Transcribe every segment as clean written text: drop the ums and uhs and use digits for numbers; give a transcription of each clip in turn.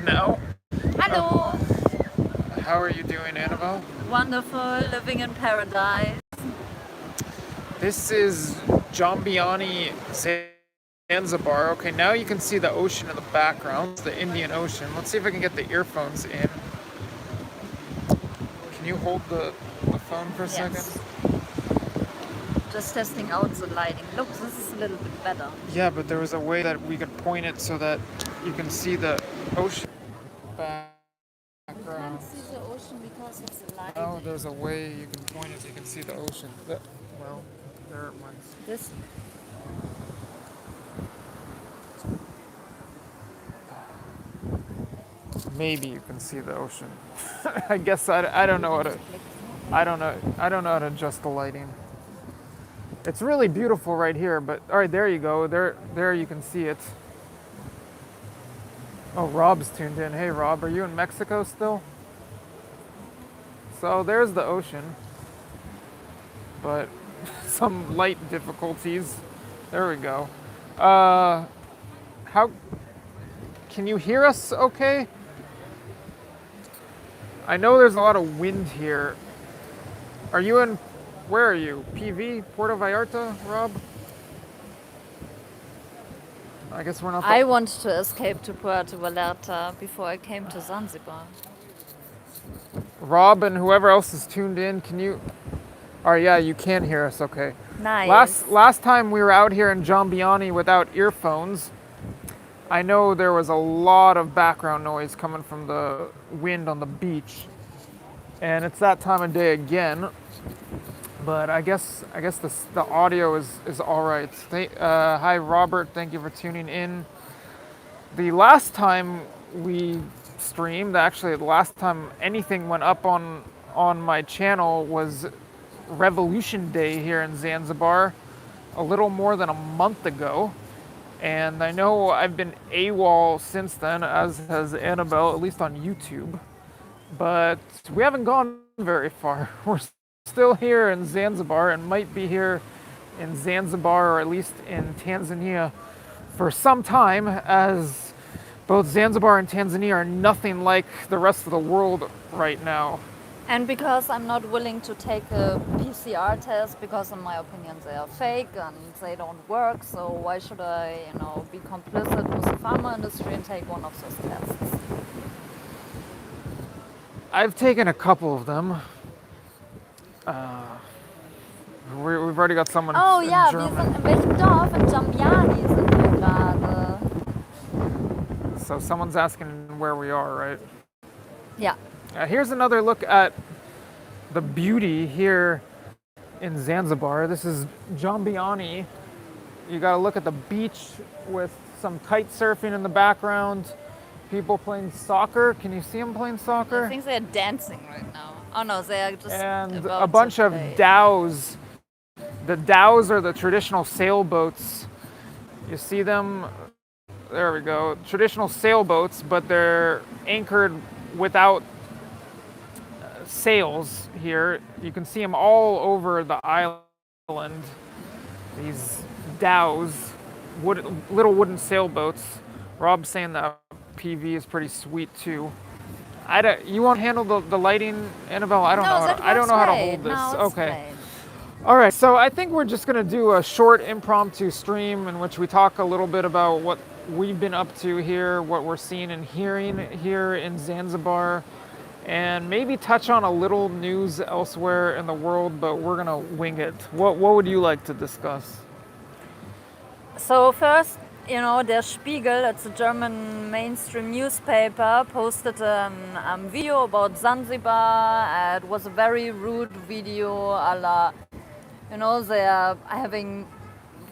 now. Hello. How are you doing, Annabelle? Wonderful, living in paradise. This is Jambiani, Zanzibar. Okay, now you can see the ocean in the background. It's the Indian Ocean. Let's see if I can get the earphones in. Can you hold the phone for a second? Yes. Just testing out the lighting. Look, this is a little bit better. Yeah, but there was a way that we could point it so that you can see the ocean background. You can't see the ocean because of the lighting. Oh, there's a way you can point it so you can see the ocean. Well, there it went. This. Maybe you can see the ocean. I guess I don't know how to I don't know how to adjust the lighting. It's really beautiful right here, but all right, there you go. There you can see it. Oh, Rob's tuned in. Hey Rob, are you in Mexico still? So there's the ocean. But some light difficulties. There we go. How can you hear us okay? I know there's a lot of wind here. Are you in, where are you? PV, Puerto Vallarta, Rob? I guess we're not. I want to escape to Puerto Vallarta before I came to Zanzibar. Rob and whoever else is tuned in, can you? All right, yeah, you can hear us. Okay. Nice. Last time we were out here in Jambiani without earphones, I know there was a lot of background noise coming from the wind on the beach, and it's that time of day again. But I guess the audio is all right. Hi Robert, thank you for tuning in. The last time we streamed, actually the last time anything went up on my channel was Revolution Day here in Zanzibar, a little more than a month ago. And I know I've been AWOL since then, as has Annabelle, at least on YouTube. But we haven't gone very far. We're still here in Zanzibar and might be here in Zanzibar or at least in Tanzania for some time, as both Zanzibar and Tanzania are nothing like the rest of the world right now. And because I'm not willing to take a PCR test, because in my opinion they are fake and they don't work, so why should I, be complicit with the pharma industry and take one of those tests? I've taken a couple of them. We've already got someone Oh in ja, German. wir sind in welchem Dorf? In Jambiani sind wir gerade. So someone's asking where we are, right? Ja. Here's another look at the beauty here in Zanzibar. This is Jambiani. You got to look at the beach with some kite surfing in the background. People playing soccer. Can you see them playing soccer? I think they're dancing right now. Oh no, they are just and about a bunch to of play. dhows. The dhows are the traditional sailboats. You see them? There we go. Traditional sailboats, but they're anchored without sails here. You can see them all over the island. These dhows, little wooden sailboats. Rob's saying that PV is pretty sweet too. You won't handle the lighting, Annabelle? I don't know how to hold this. No, okay. great. All right, so I think we're just going to do a short impromptu stream in which we talk a little bit about what we've been up to here, what we're seeing and hearing here in Zanzibar, and maybe touch on a little news elsewhere in the world, but we're going to wing it. What would you like to discuss? So first, Der Spiegel, it's a German mainstream newspaper, posted a video about Zanzibar. It was a very rude video, a la, they are having,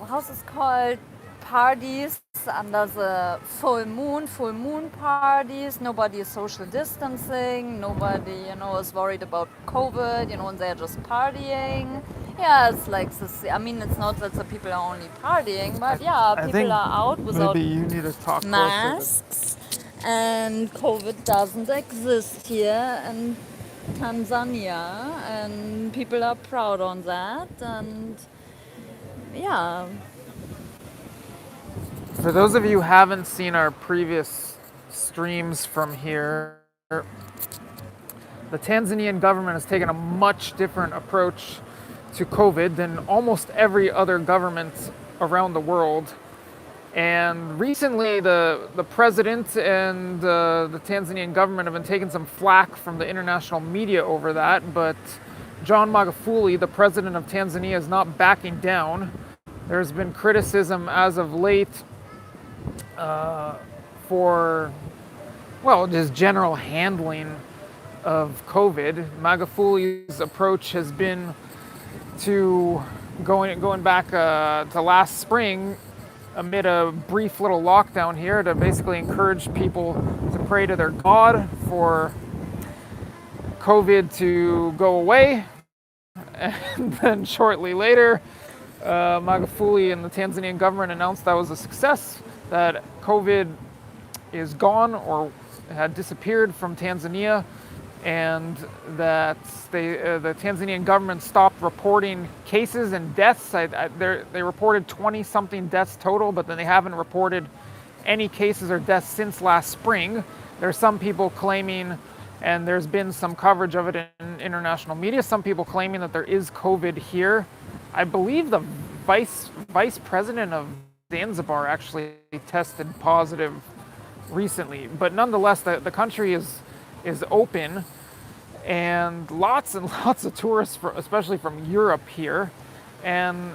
how's this called, parties under the full moon parties. Nobody is social distancing, nobody, is worried about COVID, and they're just partying. Yeah, it's like this. I mean, it's not that the people are only partying, but people are out without maybe you need to talk masks, and COVID doesn't exist here in Tanzania, and people are proud on that, and yeah. For those of you who haven't seen our previous streams from here. The Tanzanian government has taken a much different approach to COVID than almost every other government around the world. And recently, the president and the Tanzanian government have been taking some flack from the international media over that. But John Magufuli, the president of Tanzania, is not backing down. There's been criticism as of late for, well, just general handling of COVID. Magufuli's approach has been to going back to last spring, amid a brief little lockdown here, to basically encourage people to pray to their God for COVID to go away. And then shortly later, Magufuli and the Tanzanian government announced that was a success, that COVID is gone or had disappeared from Tanzania, and that the Tanzanian government stopped reporting cases and deaths. They reported 20-something deaths total, but then they haven't reported any cases or deaths since last spring. There's some people claiming, and there's been some coverage of it in international media, some people claiming that there is COVID here. I believe the vice president of Zanzibar actually tested positive recently, but nonetheless, the country is open, and lots of tourists, especially from Europe, here. And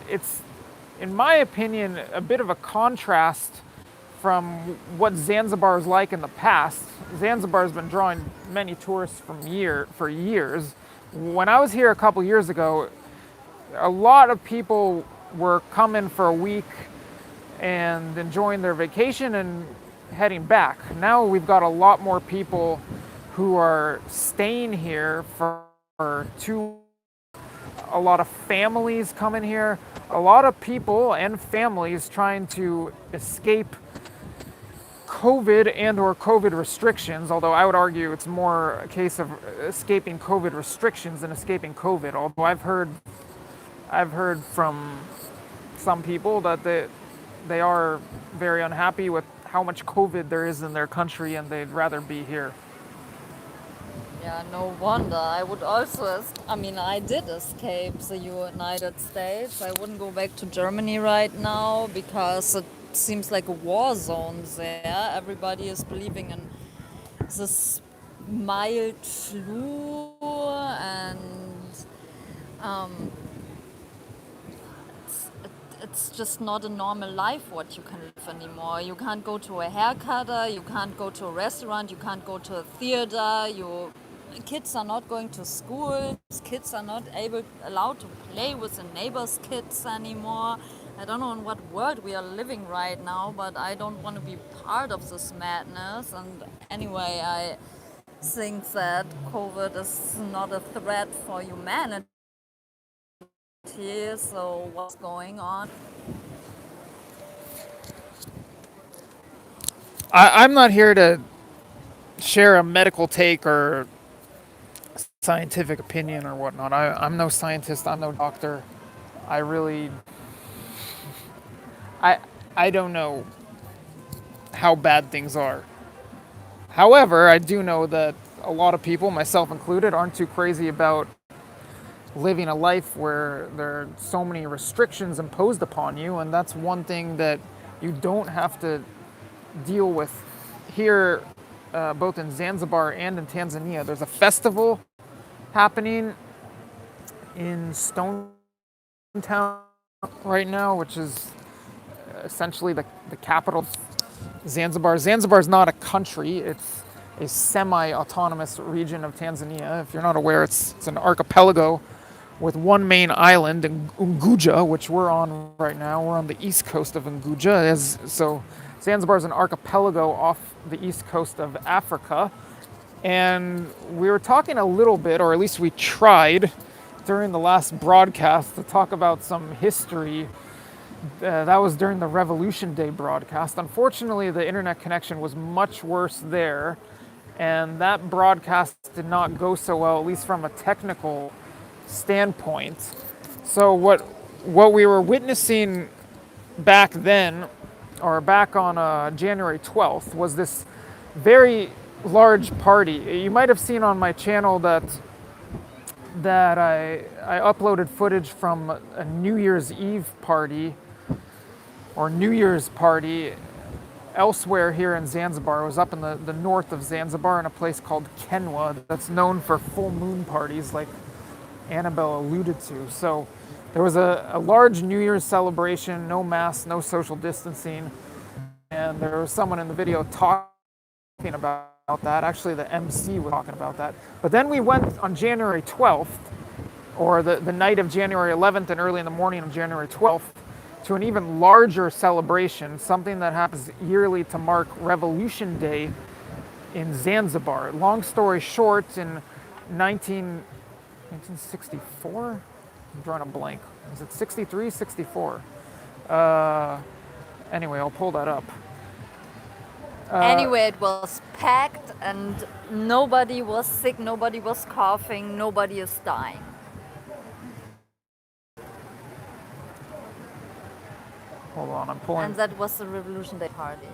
it's, in my opinion, a bit of a contrast from what Zanzibar is like in the past. Zanzibar has been drawing many tourists for years. When I was here a couple years ago, a lot of people were coming for a week and enjoying their vacation and heading back. Now we've got a lot more people who are staying here for 2 a lot of families coming here, a lot of people and families trying to escape COVID and or COVID restrictions, although I would argue it's more a case of escaping COVID restrictions than escaping COVID. Although I've heard from some people that they are very unhappy with how much COVID there is in their country, and they'd rather be here. Yeah, no wonder. I would also, I did escape the United States. I wouldn't go back to Germany right now because it seems like a war zone there. Everybody is believing in this mild flu, and it's just not a normal life what you can live anymore. You can't go to a haircutter, you can't go to a restaurant, you can't go to a theater, kids are not going to school, kids are not allowed to play with the neighbors' kids anymore. I don't know in what world we are living right now, but I don't want to be part of this madness. And anyway, I think that COVID is not a threat for humanity. So what's going on? I'm not here to share a medical take or scientific opinion or whatnot. I'm no scientist. I'm no doctor. I don't know how bad things are. However, I do know that a lot of people, myself included, aren't too crazy about living a life where there are so many restrictions imposed upon you, and that's one thing that you don't have to deal with here, both in Zanzibar and in Tanzania. There's a festival happening in Stone Town right now, which is essentially the capital of Zanzibar. Zanzibar is not a country, it's a semi-autonomous region of Tanzania. If you're not aware, it's an archipelago with one main island in Unguja, which we're on right now. We're on the east coast of Unguja. So Zanzibar is an archipelago off the east coast of Africa. And we were talking a little bit, or at least we tried during the last broadcast, to talk about some history. That was during the Revolution Day broadcast. Unfortunately, the internet connection was much worse there, and that broadcast did not go so well, at least from a technical standpoint. So what we were witnessing back then or back on January 12th, was this very large party. You might have seen on my channel that I uploaded footage from a New Year's Eve party or New Year's party elsewhere here in Zanzibar. It was up in the north of Zanzibar in a place called Kenwa that's known for full moon parties, like Annabelle alluded to. So there was a large New Year's celebration, no masks, no social distancing, and there was someone in the video talking about that. Actually, the MC was talking about that. But then we went on January 12th, or the night of January 11th and early in the morning of January 12th, to an even larger celebration, something that happens yearly to mark Revolution Day in Zanzibar. Long story short, in 1964? I'm drawing a blank. Is it 63, 64? Anyway, I'll pull that up. Anyway, it was packed and nobody was sick, nobody was coughing, nobody is dying. Hold on, I'm pulling. And that was the Revolution Day party.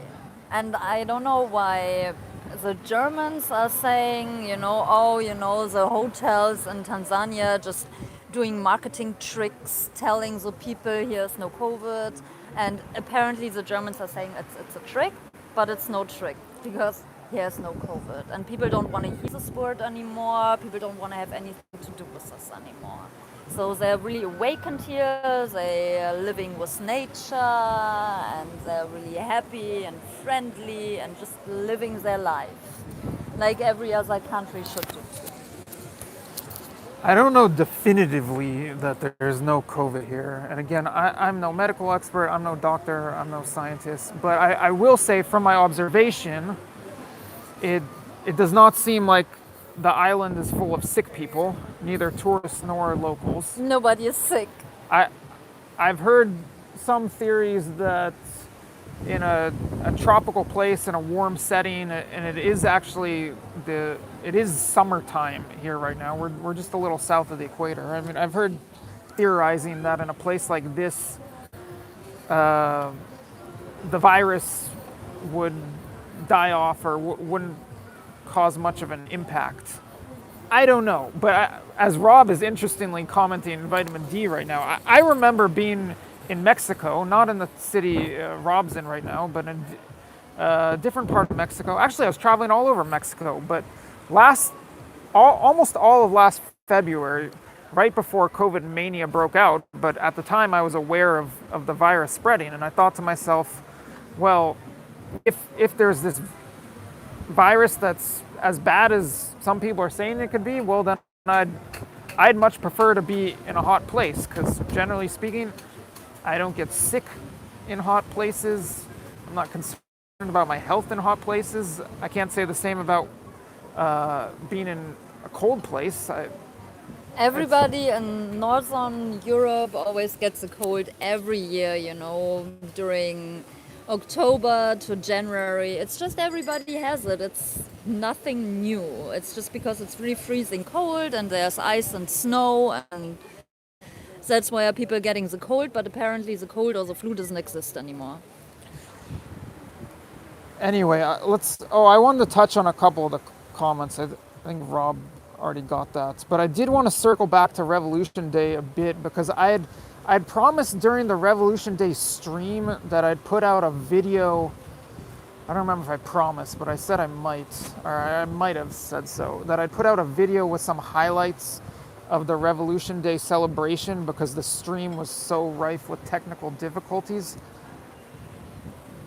And I don't know why the Germans are saying, the hotels in Tanzania just doing marketing tricks, telling the people here's no COVID. And apparently the Germans are saying it's a trick, but it's no trick because here's no COVID. And people don't want to hear this word anymore. People don't want to have anything to do with this anymore. So they're really awakened here, they are living with nature, and they're really happy and friendly and just living their life, like every other country should do too. I don't know definitively that there's no COVID here. And again, I'm no medical expert, I'm no doctor, I'm no scientist, but I will say from my observation, it does not seem like the island is full of sick people, neither tourists nor locals. Nobody is sick. I've heard some theories that in a tropical place in a warm setting, and it is actually it is summertime here right now. We're just a little south of the equator. I mean, I've heard theorizing that in a place like this, the virus would die off or wouldn't cause much of an impact. I don't know, but as Rob is interestingly commenting on vitamin D right now, I remember being in Mexico, not in the city Rob's in right now, but in a different part of Mexico. Actually, I was traveling all over Mexico, but almost all of last February, right before COVID mania broke out, but at the time I was aware of the virus spreading, and I thought to myself, well, if there's this virus that's as bad as some people are saying it could be, well then I'd much prefer to be in a hot place, because generally speaking, I don't get sick in hot places. I'm not concerned about my health in hot places. I can't say the same about being in a cold place. Everybody in Northern Europe always gets a cold every year, during October to January. It's just everybody has it. It's nothing new. It's just because it's really freezing cold and there's ice and snow, and that's why people are getting the cold, but apparently the cold or the flu doesn't exist anymore. Anyway, I wanted to touch on a couple of the comments. I think Rob already got that. But I did want to circle back to Revolution Day a bit, because I'd promised during the Revolution Day stream that I'd put out a video. I don't remember if I promised, but I said I might, or I might have said so, that I'd put out a video with some highlights of the Revolution Day celebration, because the stream was so rife with technical difficulties.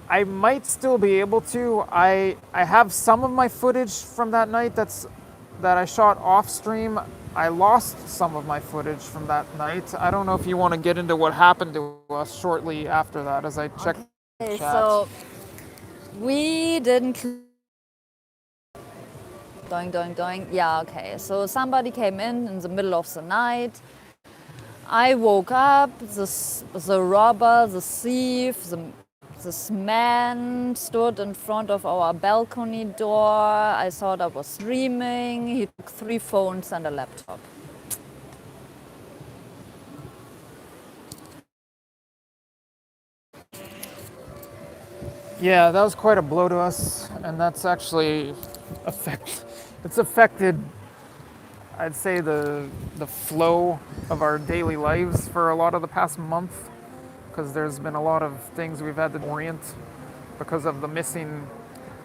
I might still be able to. I have some of my footage from that night that I shot off stream. I lost some of my footage from that night. I don't know if you want to get into what happened to us shortly after that, as I checked the chat. So we didn't doing. Yeah, okay. So somebody came in the middle of the night. I woke up, the robber, the thief, this man stood in front of our balcony door. I thought I was streaming. He took 3 phones and a laptop. Yeah, that was quite a blow to us, and that's actually it's affected, I'd say, the flow of our daily lives for a lot of the past month, because there's been a lot of things we've had to orient because of the missing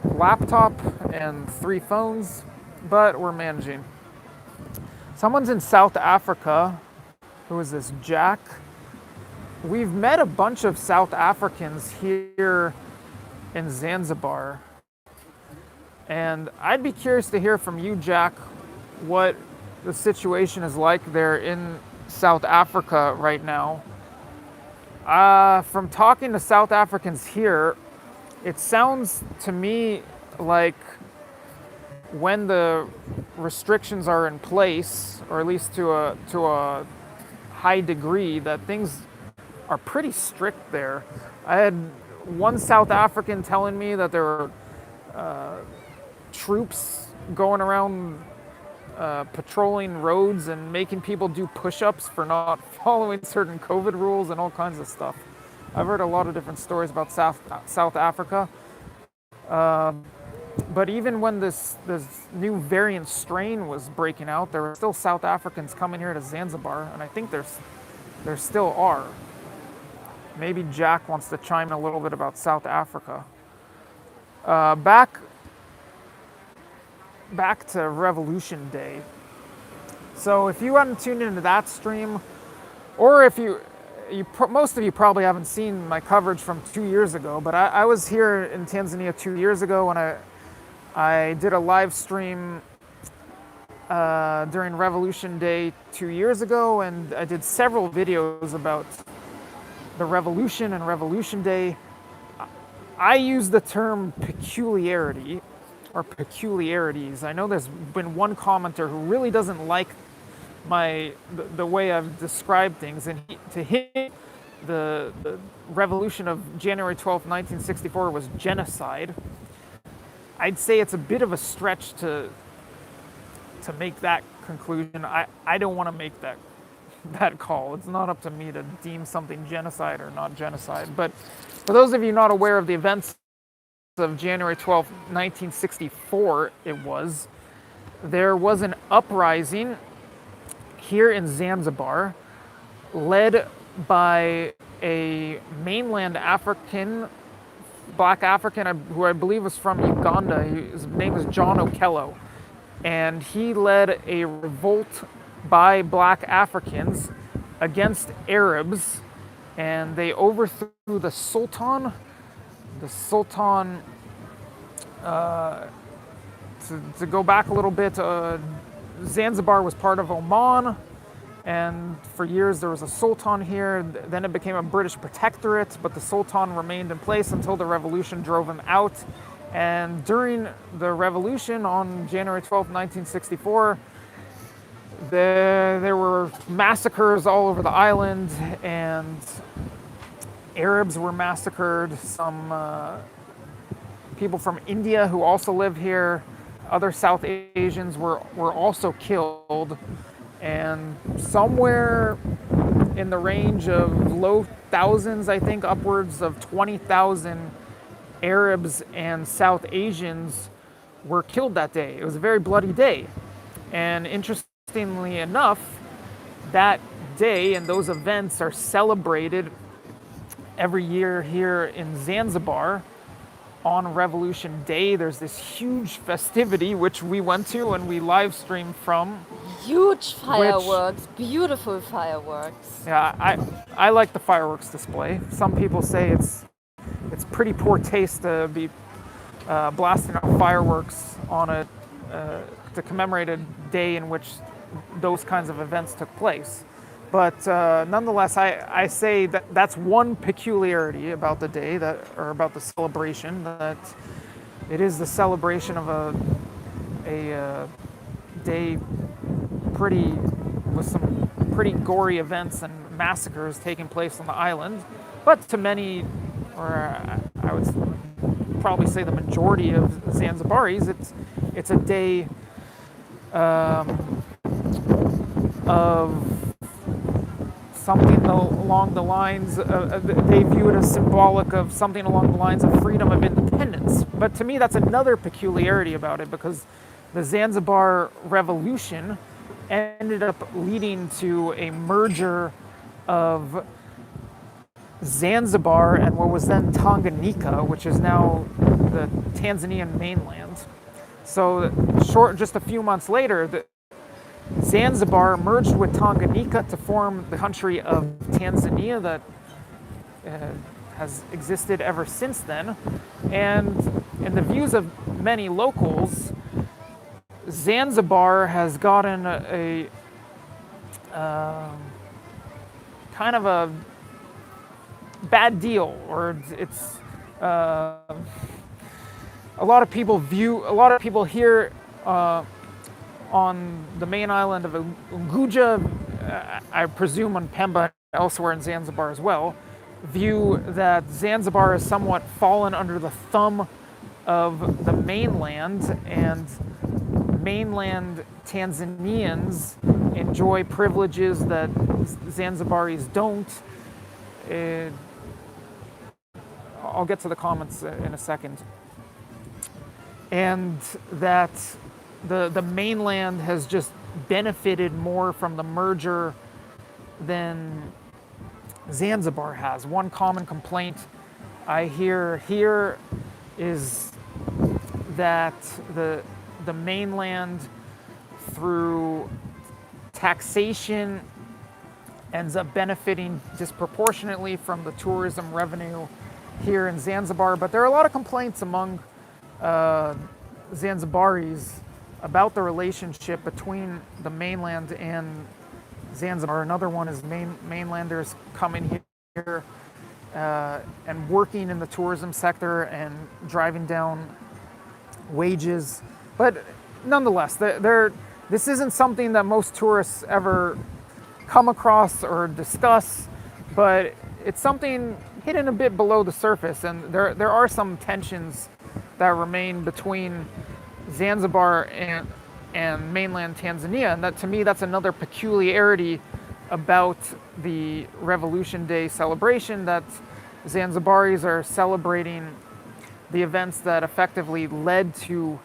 laptop and 3 phones, but we're managing. Someone's in South Africa. Who is this? Jack. We've met a bunch of South Africans here in Zanzibar. And I'd be curious to hear from you, Jack, what the situation is like there in South Africa right now. From talking to South Africans here, it sounds to me like when the restrictions are in place, or at least to a high degree, that things are pretty strict there. I had one South African telling me that there were troops going around patrolling roads and making people do push-ups for not following certain COVID rules and all kinds of stuff. I've heard a lot of different stories about South Africa. But even when this new variant strain was breaking out, there were still South Africans coming here to Zanzibar, and I think there still are. Maybe Jack wants to chime in a little bit about South Africa. Back to Revolution Day. So if you hadn't tuned into that stream, or if most of you probably haven't seen my coverage from 2 years ago, but I was here in Tanzania 2 years ago when I did a live stream during Revolution Day 2 years ago, and I did several videos about the revolution and Revolution Day. I use the term peculiarity or peculiarities. I know there's been one commenter who really doesn't like the way I've described things, and to him, the revolution of January 12th, 1964 was genocide. I'd say it's a bit of a stretch to make that conclusion. I don't want to make that call. It's not up to me to deem something genocide or not genocide. But for those of you not aware of the events of January 12th, 1964, there was an uprising here in Zanzibar led by a mainland African, black African, who I believe was from Uganda. His name was John Okello. And he led a revolt by black Africans against Arabs, and they overthrew the Sultan. The Sultan, to go back a little bit, Zanzibar was part of Oman, and for years there was a Sultan here. Then it became a British protectorate, but the Sultan remained in place until the revolution drove him out. And during the revolution on January 12, 1964, there were massacres all over the island, and Arabs were massacred. Some people from India who also live here, other South Asians were also killed. And somewhere in the range of low thousands, I think upwards of 20,000 Arabs and South Asians were killed that day. It was a very bloody day. And interestingly enough, that day and those events are celebrated every year here in Zanzibar on Revolution Day. There's this huge festivity which we went to and we live streamed from. Huge fireworks, beautiful fireworks. Yeah, I like the fireworks display. Some people say it's pretty poor taste to be blasting off fireworks on to commemorate a day in which those kinds of events took place. But nonetheless, I say that that's one peculiarity about the day, or about the celebration, that it is the celebration of a day with some pretty gory events and massacres taking place on the island. But to many, or I would probably say the majority of Zanzibaris, it's a day of something along the lines, they view it as symbolic of something along the lines of freedom of independence. But to me, that's another peculiarity about it, because the Zanzibar revolution ended up leading to a merger of Zanzibar and what was then Tanganyika, which is now the Tanzanian mainland. So just a few months later, Zanzibar merged with Tanganyika to form the country of Tanzania that has existed ever since then. And in the views of many locals, Zanzibar has gotten a kind of a bad deal, or it's a lot of people here on the main island of Unguja, I presume on Pemba, elsewhere in Zanzibar as well, view that Zanzibar has somewhat fallen under the thumb of the mainland, and mainland Tanzanians enjoy privileges that Zanzibaris don't. I'll get to the comments in a second. And that the mainland has just benefited more from the merger than Zanzibar has. One common complaint I hear here is that the mainland, through taxation, ends up benefiting disproportionately from the tourism revenue here in Zanzibar. But there are a lot of complaints among Zanzibaris about the relationship between the mainland and Zanzibar. Another one is mainlanders coming here and working in the tourism sector and driving down wages. But nonetheless, this isn't something that most tourists ever come across or discuss, but it's something hidden a bit below the surface, and there are some tensions that remain between Zanzibar and mainland Tanzania, and that, to me, that's another peculiarity about the Revolution Day celebration, that Zanzibaris are celebrating the events that effectively led to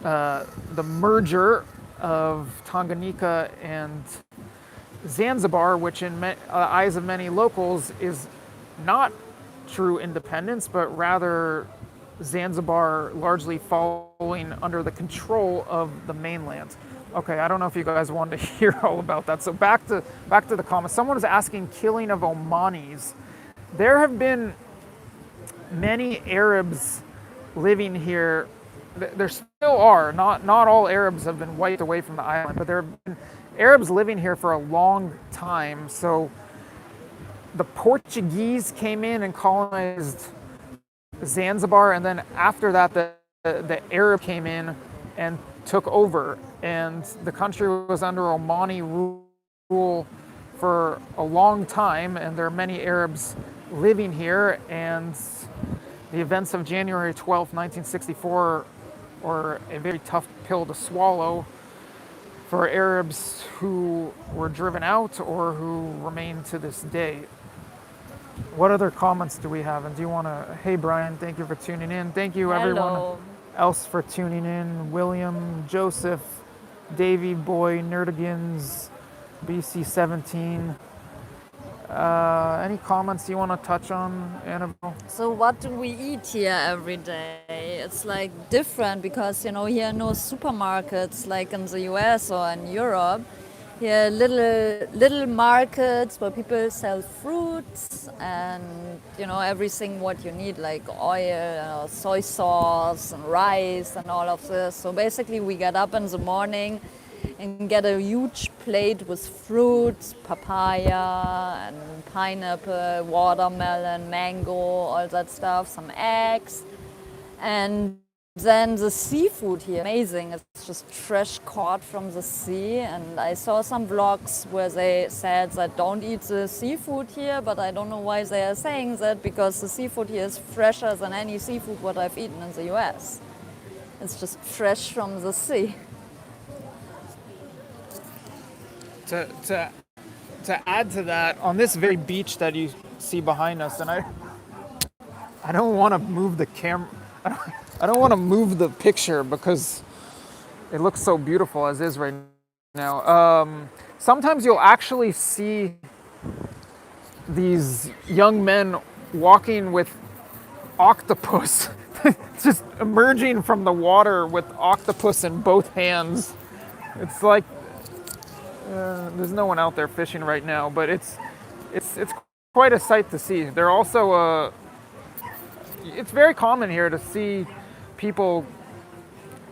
the merger of Tanganyika and Zanzibar, which in eyes of many locals is not true independence, but rather Zanzibar largely falling under the control of the mainland. Okay, I don't know if you guys wanted to hear all about that. So back to the comments. Someone was asking, killing of Omanis. There have been many Arabs living here. There still are. Not all Arabs have been wiped away from the island, but there have been Arabs living here for a long time. So the Portuguese came in and colonized Zanzibar, and then after that, the Arab came in and took over, and the country was under Omani rule for a long time, and there are many Arabs living here, and the events of January 12th, 1964 were a very tough pill to swallow for Arabs who were driven out or who remain to this day. What other comments do we have? And do you want to... Hey, Brian, thank you for tuning in. Thank you, everyone else, for tuning in. William, Joseph, Davy Boy, Nerdigans, BC17. Any comments you want to touch on, Annabelle? So what do we eat here every day? It's like different because, here are no supermarkets like in the US or in Europe. Here little markets where people sell fruits and, everything what you need, like oil, soy sauce and rice and all of this. So basically we get up in the morning and get a huge plate with fruits, papaya and pineapple, watermelon, mango, all that stuff, some eggs. And then the seafood here, amazing. It's just fresh caught from the sea. And I saw some vlogs where they said that don't eat the seafood here, but I don't know why they are saying that, because the seafood here is fresher than any seafood what I've eaten in the US. It's just fresh from the sea. To to add to that, on this very beach that you see behind us, and I don't want to move the camera. I don't want to move the picture because it looks so beautiful as is right now. Sometimes you'll actually see these young men walking with octopus, just emerging from the water with octopus in both hands. It's like there's no one out there fishing right now, but it's quite a sight to see. They're also it's very common here to see people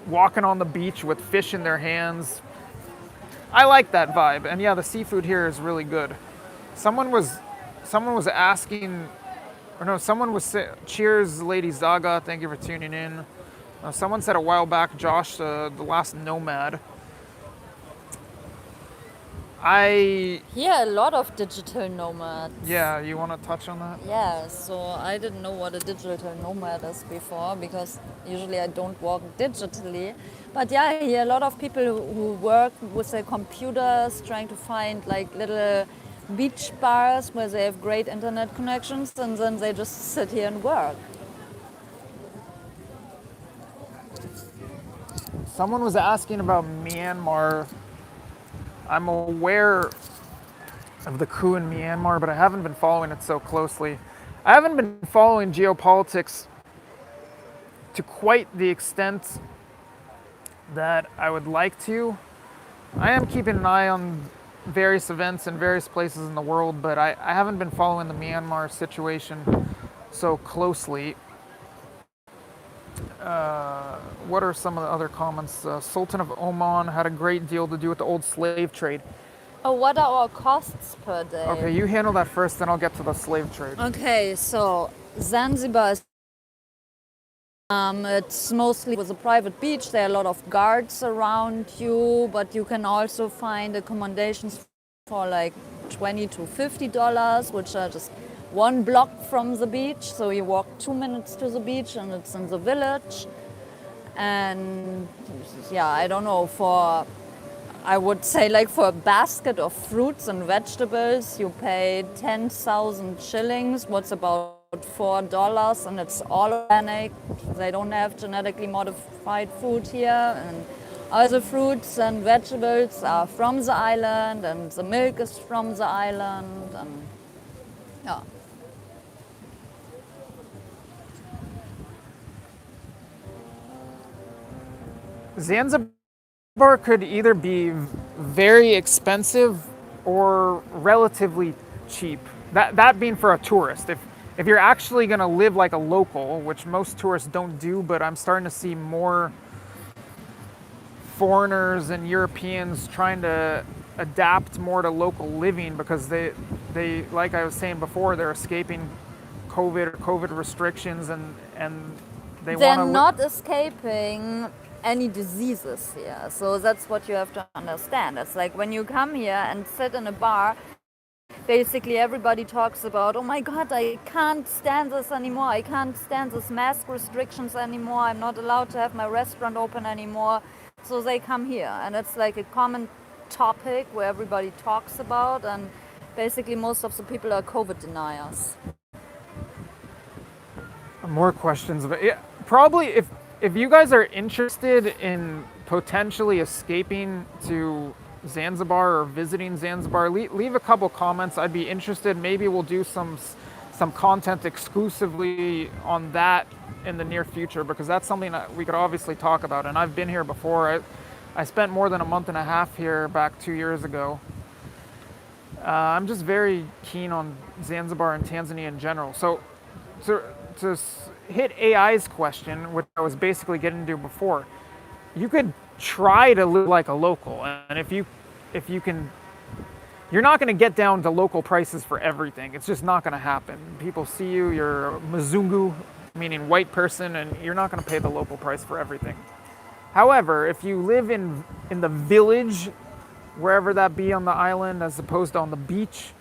walking on the beach with fish in their hands. I like that vibe, and yeah, the seafood here is really good. Someone was asking, or no, someone was cheers, Lady Zaga. Thank you for tuning in. Someone said a while back, Josh, the last nomad. I Here, a lot of digital nomads. Yeah, you want to touch on that? Yeah, so I didn't know what a digital nomad is before because usually I don't work digitally. But yeah, I hear a lot of people who work with their computers trying to find like little beach bars where they have great internet connections and then they just sit here and work. Someone was asking about Myanmar. I'm aware of the coup in Myanmar, but I haven't been following it so closely. I haven't been following geopolitics to quite the extent that I would like to. I am keeping an eye on various events in various places in the world, but I haven't been following the Myanmar situation so closely. What are some of the other comments? Sultan of Oman had a great deal to do with the old slave trade. Oh, what are our costs per day? Okay, you handle that first, then I'll get to the slave trade. Okay, so Zanzibar is it's mostly with a private beach. There are a lot of guards around you, but you can also find accommodations for like $20 to $50, which are just one block from the beach. So you walk 2 minutes to the beach and it's in the village. And yeah, I don't know, I would say like for a basket of fruits and vegetables, you pay 10,000 shillings, what's about $4, and it's all organic. They don't have genetically modified food here, and all the fruits and vegetables are from the island, and the milk is from the island, and yeah. Zanzibar could either be very expensive or relatively cheap. That being for a tourist. If you're actually going to live like a local, which most tourists don't do, but I'm starting to see more foreigners and Europeans trying to adapt more to local living because they like I was saying before, they're escaping COVID restrictions and they want to. They're not escaping any diseases here. So that's what you have to understand. It's like when you come here and sit in a bar, basically everybody talks about, oh my God, I can't stand this anymore. I can't stand this mask restrictions anymore. I'm not allowed to have my restaurant open anymore. So they come here, and it's like a common topic where everybody talks about, and basically most of the people are COVID deniers. More questions, but yeah, probably if you guys are interested in potentially escaping to Zanzibar or visiting Zanzibar, leave a couple comments. I'd be interested. Maybe we'll do some content exclusively on that in the near future, because that's something that we could obviously talk about. And I've been here before. I spent more than a month and a half here back 2 years ago. I'm just very keen on Zanzibar and Tanzania in general. So to hit AI's question, which I was basically getting into before, you could try to live like a local, and if you can, you're not going to get down to local prices for everything. It's just not going to happen. People see you, you're a Mzungu, meaning white person, and you're not going to pay the local price for everything. However, if you live in the village, wherever that be on the island, as opposed to on the beach,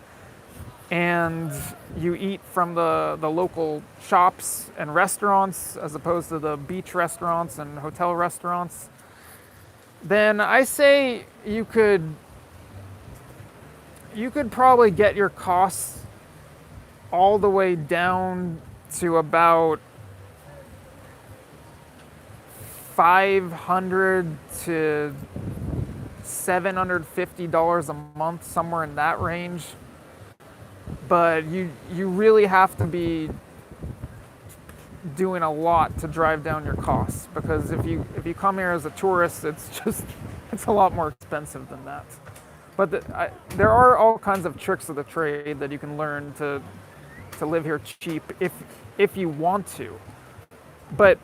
and you eat from the local shops and restaurants as opposed to the beach restaurants and hotel restaurants, then I say you could you could probably get your costs all the way down to about $500 to $750 a month, somewhere in that range. But you really have to be doing a lot to drive down your costs, because if you come here as a tourist, it's a lot more expensive than that. But there are all kinds of tricks of the trade that you can learn to live here cheap if you want to. But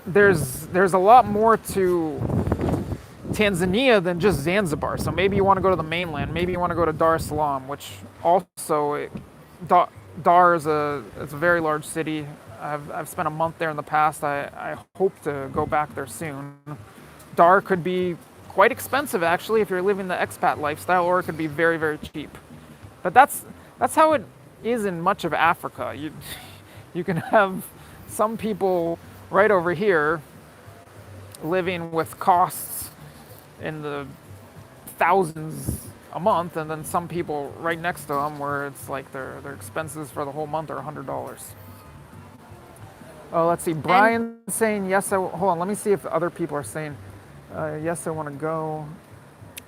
there's a lot more to Tanzania than just Zanzibar. So maybe you want to go to the mainland. Maybe you want to go to Dar es Salaam, which also Dar is it's a very large city. I've spent a month there in the past. I hope to go back there soon. Dar could be quite expensive actually if you're living the expat lifestyle, or it could be very, very cheap. But that's how it is in much of Africa. You can have some people right over here living with costs in the thousands a month, and then some people right next to them where it's like their expenses for the whole month are $100. Oh, let's see. Brian's saying yes. Hold on. Let me see if other people are saying yes. I want to go.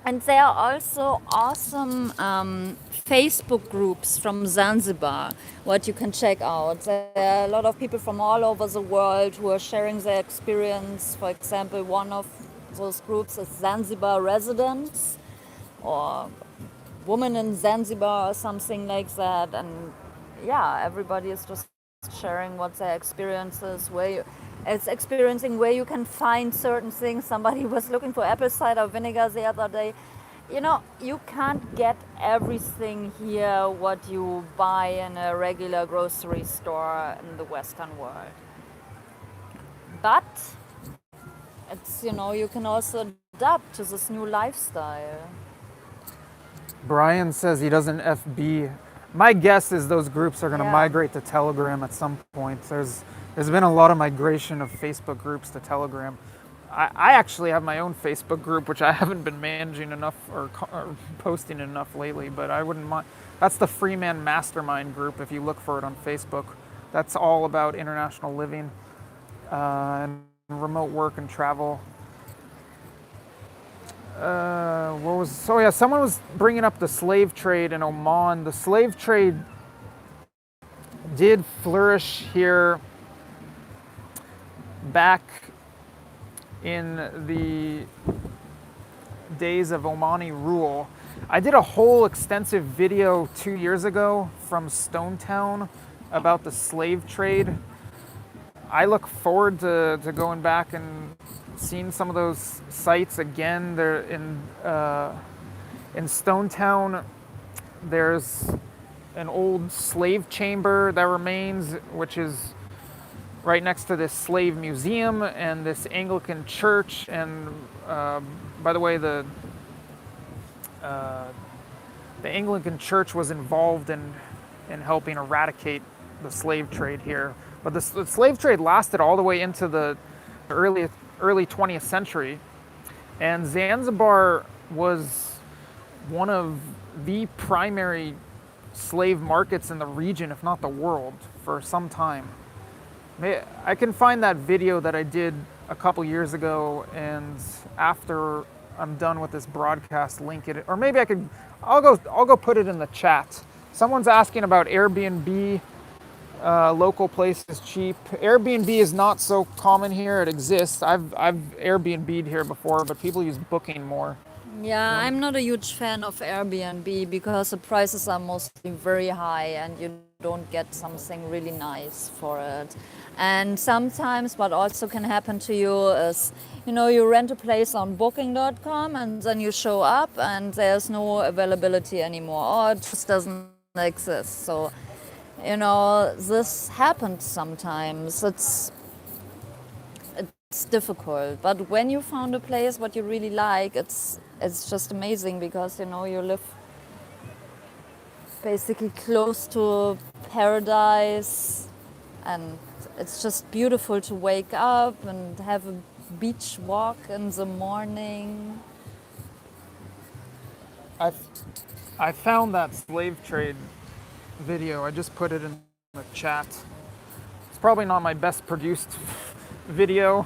And there are also awesome Facebook groups from Zanzibar, what you can check out. There are a lot of people from all over the world who are sharing their experience. For example, one of those groups is Zanzibar Residents, or Women in Zanzibar, or something like that. And yeah, everybody is just sharing what their experiences, it's experiencing where you can find certain things. Somebody was looking for apple cider vinegar the other day. You know, you can't get everything here what you buy in a regular grocery store in the Western world. But it's, you can also adapt to this new lifestyle. Brian says he doesn't FB. My guess is those groups are going to migrate to Telegram at some point. There's been a lot of migration of Facebook groups to Telegram. I actually have my own Facebook group, which I haven't been managing enough or posting enough lately, but I wouldn't mind. That's the Freeman Mastermind group, if you look for it on Facebook. That's all about international living and remote work and travel. Someone was bringing up the slave trade in Oman. The slave trade did flourish here back in the days of Omani rule. I did a whole extensive video 2 years ago from Stone Town about the slave trade. I look forward to going back and seeing some of those sites again. They're in Stone Town. There's an old slave chamber that remains, which is right next to this slave museum and this Anglican church. And by the way, the Anglican church was involved in helping eradicate the slave trade here. But the slave trade lasted all the way into the early 20th century. And Zanzibar was one of the primary slave markets in the region, if not the world, for some time. I can find that video that I did a couple years ago, and after I'm done with this broadcast, link it, or maybe I'll go put it in the chat. Someone's asking about Airbnb. Local places cheap. Airbnb is not so common here. It exists. I've Airbnb'd here before, but people use Booking more. Yeah, I'm not a huge fan of Airbnb because the prices are mostly very high and you don't get something really nice for it. And sometimes what also can happen to you is, you rent a place on booking.com and then you show up and there's no availability anymore, or it just doesn't exist. So, this happens sometimes. It's difficult, but when you found a place what you really like, it's just amazing because you live basically close to paradise, and it's just beautiful to wake up and have a beach walk in the morning. I found that slave trade video. I just put it in the chat. It's probably not my best produced video.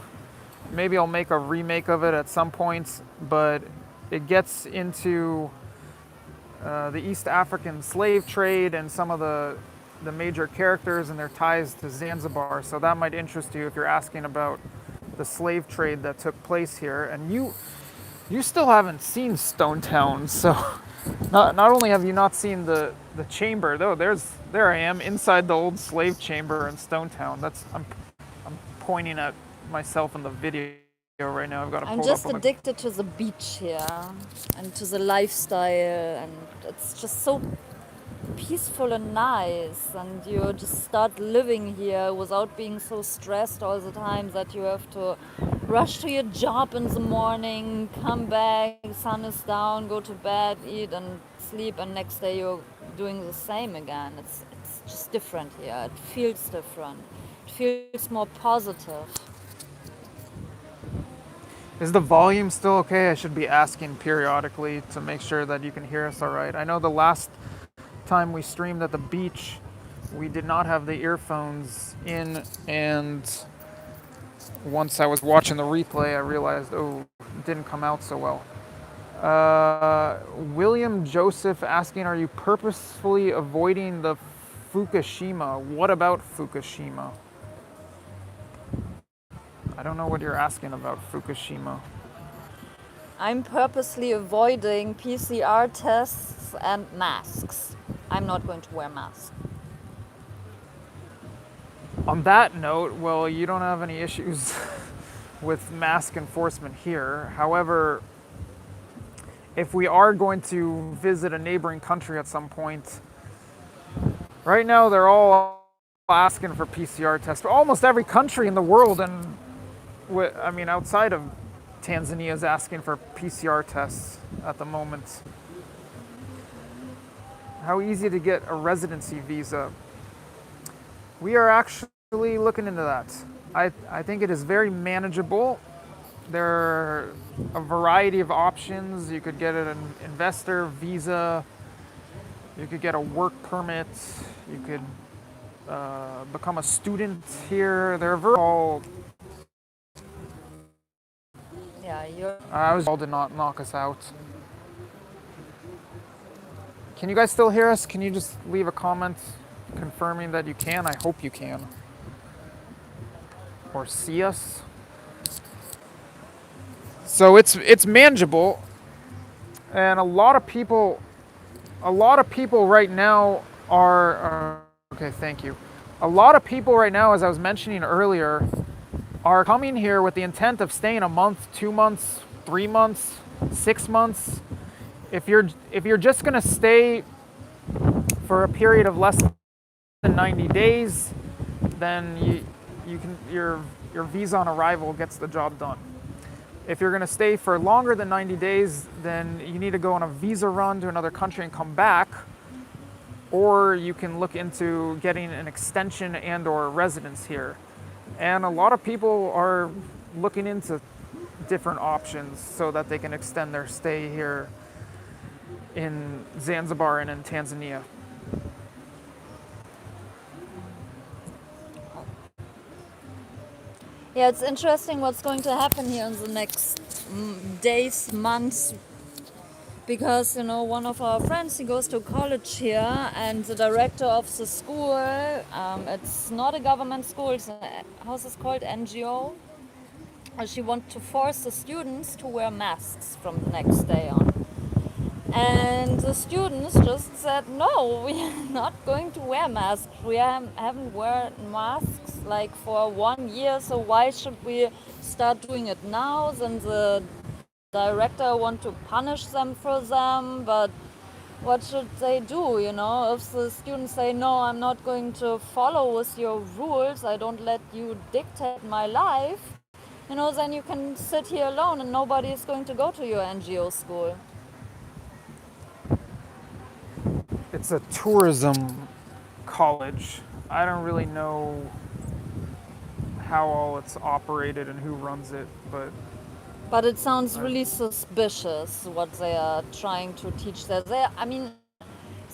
Maybe I'll make a remake of it at some point, but it gets into the East African slave trade and some of the major characters and their ties to Zanzibar. So that might interest you if you're asking about the slave trade that took place here. And you still haven't seen Stone Town, so not only have you not seen the chamber, though there I am inside the old slave chamber in Stone Town. I'm pointing at myself in the video right now. I've got it I'm pulled just up on addicted to the beach here and to the lifestyle, and it's just so peaceful and nice, and you just start living here without being so stressed all the time that you have to rush to your job in the morning, come back, sun is down, go to bed, eat and sleep, and next day you're doing the same again. It's just different here. It feels different. It feels more positive. Is the volume still okay? I should be asking periodically to make sure that you can hear us all right. I know the last time we streamed at the beach, we did not have the earphones in, and once I was watching the replay, I realized, it didn't come out so well. William Joseph asking, are you purposefully avoiding the Fukushima? What about Fukushima? I don't know what you're asking about Fukushima. I'm purposely avoiding PCR tests and masks. I'm not going to wear masks. On that note, well, you don't have any issues with mask enforcement here. However, if we are going to visit a neighboring country at some point, right now they're all asking for PCR tests. Almost every country in the world, and outside of Tanzania, is asking for PCR tests at the moment. How easy to get a residency visa? We are actually looking into that. I think it is very manageable. There are a variety of options. You could get an investor visa. You could get a work permit. You could become a student here. They're all. Yeah, I was all did not knock us out. Can you guys still hear us? Can you just leave a comment confirming that you can? I hope you can. Or see us. So it's manageable, and a lot of people right now are okay. Thank you. A lot of people right now, as I was mentioning earlier, are coming here with the intent of staying a month, 2 months, 3 months, 6 months. If you're just gonna stay for a period of less than 90 days, then your visa on arrival gets the job done. If you're gonna stay for longer than 90 days, then you need to go on a visa run to another country and come back, or you can look into getting an extension and or residence here. And a lot of people are looking into different options so that they can extend their stay here in Zanzibar and in Tanzania. Yeah, it's interesting what's going to happen here in the next days, months, because one of our friends, he goes to college here, and the director of the school, it's not a government school, it's how's this called, NGO. She wants to force the students to wear masks from the next day on. And the students just said, no, we are not going to wear masks. We haven't worn masks like for 1 year, so why should we start doing it now? Then the director want to punish them for them, but what should they do, If the students say, no, I'm not going to follow with your rules, I don't let you dictate my life, then you can sit here alone and nobody is going to go to your NGO school. It's a tourism college. I don't really know how all it's operated and who runs it, but it sounds really suspicious what they are trying to teach there.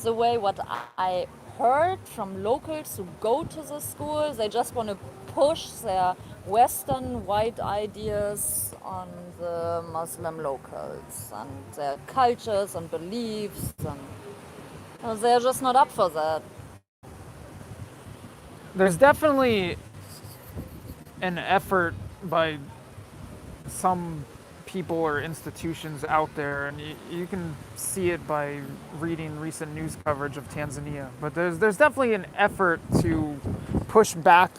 the way what I heard from locals who go to the school. They just want to push their Western white ideas on the Muslim locals and their cultures and beliefs, and they're just not up for that. There's definitely an effort by some people or institutions out there, and you can see it by reading recent news coverage of Tanzania. But there's definitely an effort to push back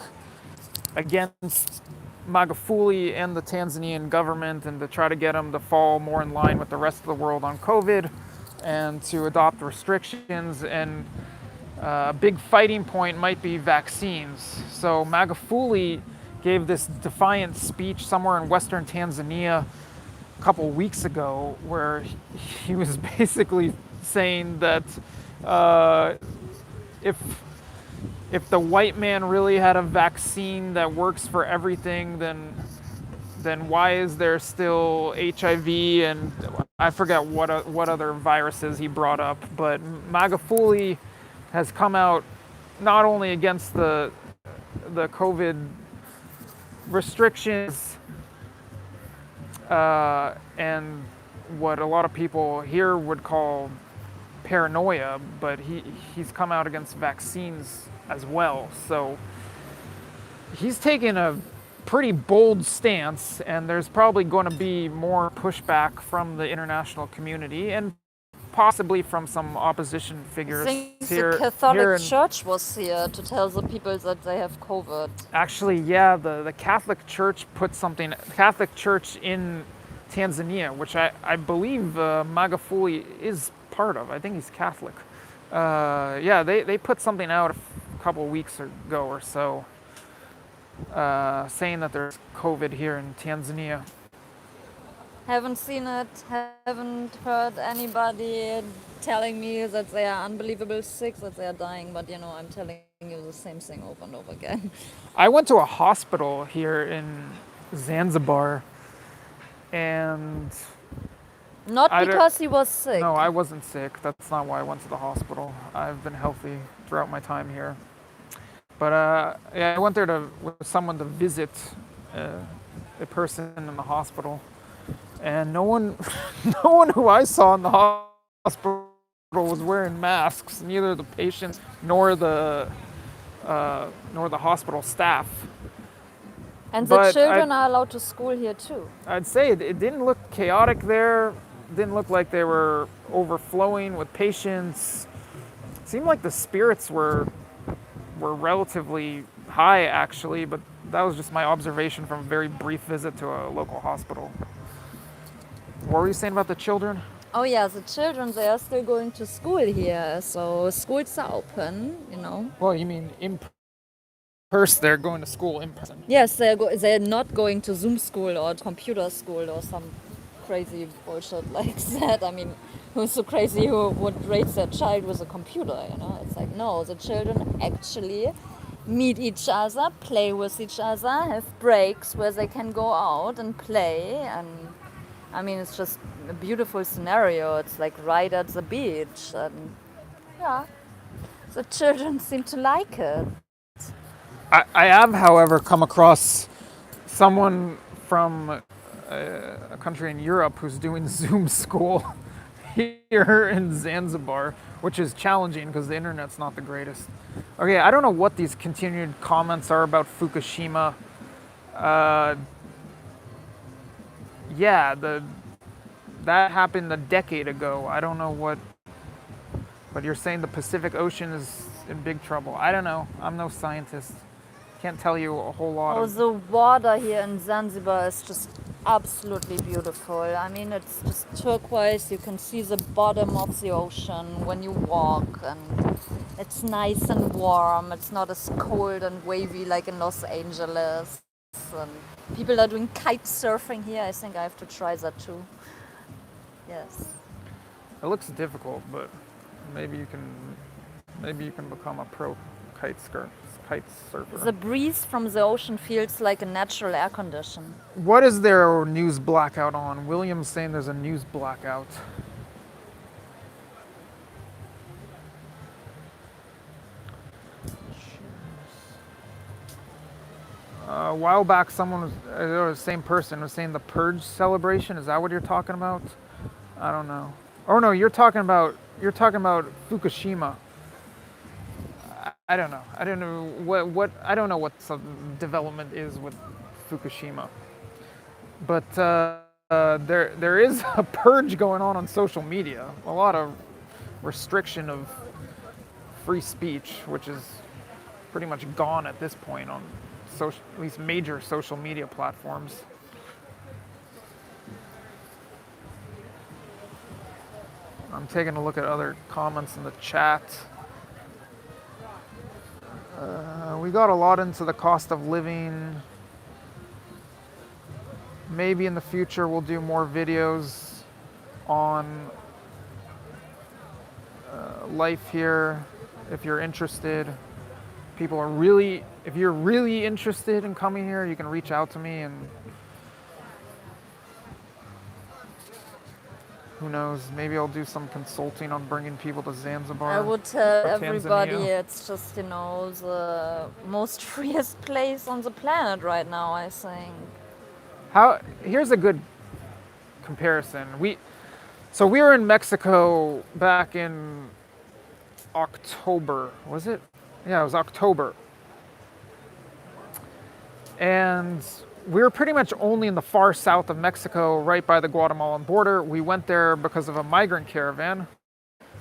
against Magufuli and the Tanzanian government, and to try to get them to fall more in line with the rest of the world on COVID, and to adopt restrictions. And a big fighting point might be vaccines. So Magufuli gave this defiant speech somewhere in western Tanzania a couple weeks ago, where he was basically saying that if the white man really had a vaccine that works for everything, then why is there still HIV, and I forget what other viruses he brought up. But Magufuli has come out not only against the COVID restrictions and what a lot of people here would call paranoia, but he's come out against vaccines as well. So he's taken a pretty bold stance, and there's probably going to be more pushback from the international community and possibly from some opposition figures. I think here, the Catholic here in, Church was here to tell the people that they have COVID. Actually, yeah, the Catholic Church put something, Catholic Church in Tanzania, which I believe Magufuli is part of. I think he's Catholic. Yeah, they put something out a couple weeks ago or so, saying that there's COVID here in Tanzania. Haven't seen it, haven't heard anybody telling me that they are unbelievable sick, that they are dying, but I'm telling you the same thing over and over again. I went to a hospital here in Zanzibar, and Not because he was sick. no, I wasn't sick. That's not why I went to the hospital. I've been healthy throughout my time here. But yeah, I went there with someone to visit a person in the hospital, and no one who I saw in the hospital was wearing masks. Neither the patients nor the hospital staff. And the children are allowed to school here too. I'd say it didn't look chaotic there. It didn't look like they were overflowing with patients. It seemed like the spirits were relatively high, actually, but that was just my observation from a very brief visit to a local hospital. What were you saying about the children? Oh yeah, the children, they are still going to school here, so schools are open, Well, you mean in person? They're going to school in person. Yes, they're not going to Zoom school or computer school or some crazy bullshit like that. I mean, who's so crazy who would raise their child with a computer, It's like, no, the children actually meet each other, play with each other, have breaks where they can go out and play. And I mean, it's just a beautiful scenario. It's like right at the beach. And yeah, the children seem to like it. I have, however, come across someone from a country in Europe who's doing Zoom school here in Zanzibar, which is challenging because the internet's not the greatest. Okay, I don't know what these continued comments are about Fukushima. Yeah, that happened a decade ago. I don't know what, but you're saying the Pacific Ocean is in big trouble. I don't know. I'm no scientist. Can't tell you a whole lot. Oh, the water here in Zanzibar is just absolutely beautiful. I mean, it's just turquoise. You can see the bottom of the ocean when you walk, and it's nice and warm. It's not as cold and wavy like in Los Angeles. And people are doing kite surfing here. I think I have to try that too. Yes. It looks difficult, but maybe you can become a pro kite surfer. The breeze from the ocean feels like a natural air condition. What is there a news blackout on? William's saying there's a news blackout. A while back, someone was, the same person was saying the purge celebration. Is that what you're talking about? I don't know. Oh no, you're talking about Fukushima. I don't know. I don't know what I don't know what the development is with Fukushima. But there is a purge going on social media. A lot of restriction of free speech, which is pretty much gone at this point on at least major social media platforms. I'm taking a look at other comments in the chat. We got a lot into the cost of living. Maybe in the future we'll do more videos on life here if you're interested. If you're really interested in coming here, you can reach out to me, and who knows, maybe I'll do some consulting on bringing people to Zanzibar. I would tell or everybody Tanzania. it's just, the most freest place on the planet right now, I think. Here's a good comparison. We were in Mexico back in October, was it? Yeah, it was October. And we were pretty much only in the far south of Mexico, right by the Guatemalan border. We went there because of a migrant caravan,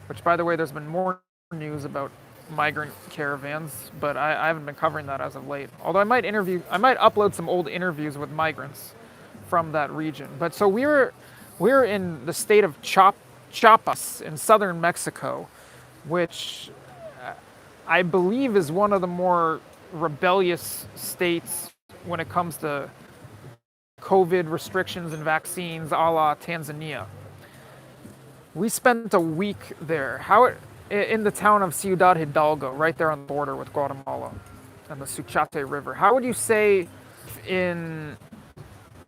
which, by the way, there's been more news about migrant caravans, but I haven't been covering that as of late. Although I might upload some old interviews with migrants from that region. But so we were in the state of Chiapas in southern Mexico, which I believe is one of the more rebellious states when it comes to COVID restrictions and vaccines, a la Tanzania. We spent a week there. In the town of Ciudad Hidalgo, right there on the border with Guatemala and the Suchate River. How would you say in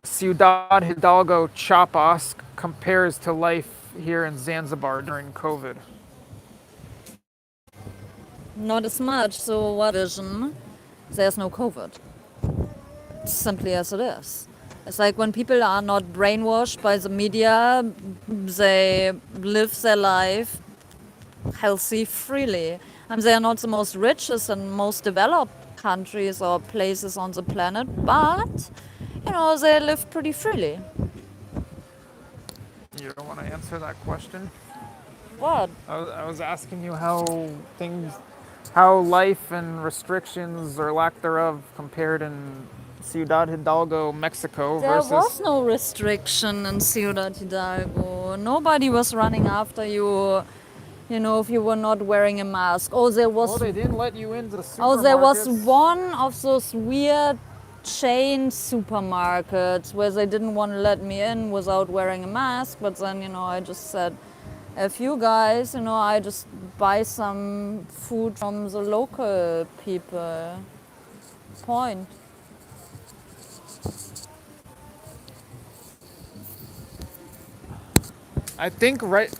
Ciudad Hidalgo, Chiapas compares to life here in Zanzibar during COVID? Not as much, so what vision? There's no COVID. Simply as it is. It's like when people are not brainwashed by the media, they live their life healthy freely. And they are not the most richest and most developed countries or places on the planet, but, they live pretty freely. You don't want to answer that question? What? I was asking you how life and restrictions or lack thereof compared in Ciudad Hidalgo, Mexico versus... There was no restriction in Ciudad Hidalgo. Nobody was running after you, if you were not wearing a mask. Oh, they didn't let you into the supermarkets. Oh, there was one of those weird chain supermarkets where they didn't want to let me in without wearing a mask. But then, I just said, if you guys, I just buy some food from the local people. Point. I think right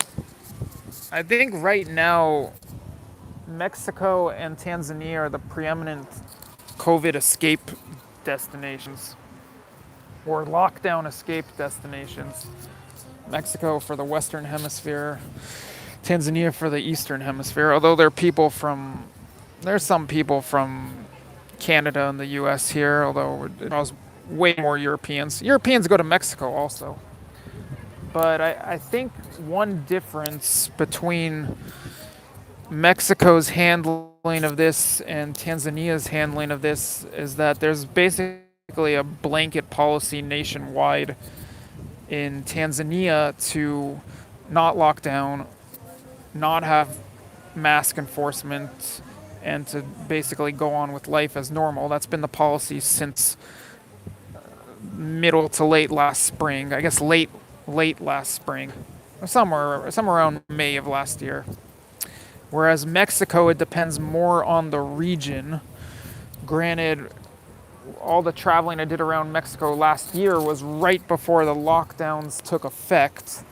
now, Mexico and Tanzania are the preeminent COVID escape destinations, or lockdown escape destinations. Mexico for the Western Hemisphere, Tanzania for the Eastern Hemisphere. Although there's some people from Canada and the U.S. here. Although it draws way more Europeans. Europeans go to Mexico also. But I think one difference between Mexico's handling of this and Tanzania's handling of this is that there's basically a blanket policy nationwide in Tanzania to not lock down, not have mask enforcement, and to basically go on with life as normal. That's been the policy since middle to late last spring. I guess late last spring, or somewhere around May of last year. Whereas Mexico, it depends more on the region. Granted, all the traveling I did around Mexico last year was right before the lockdowns took effect,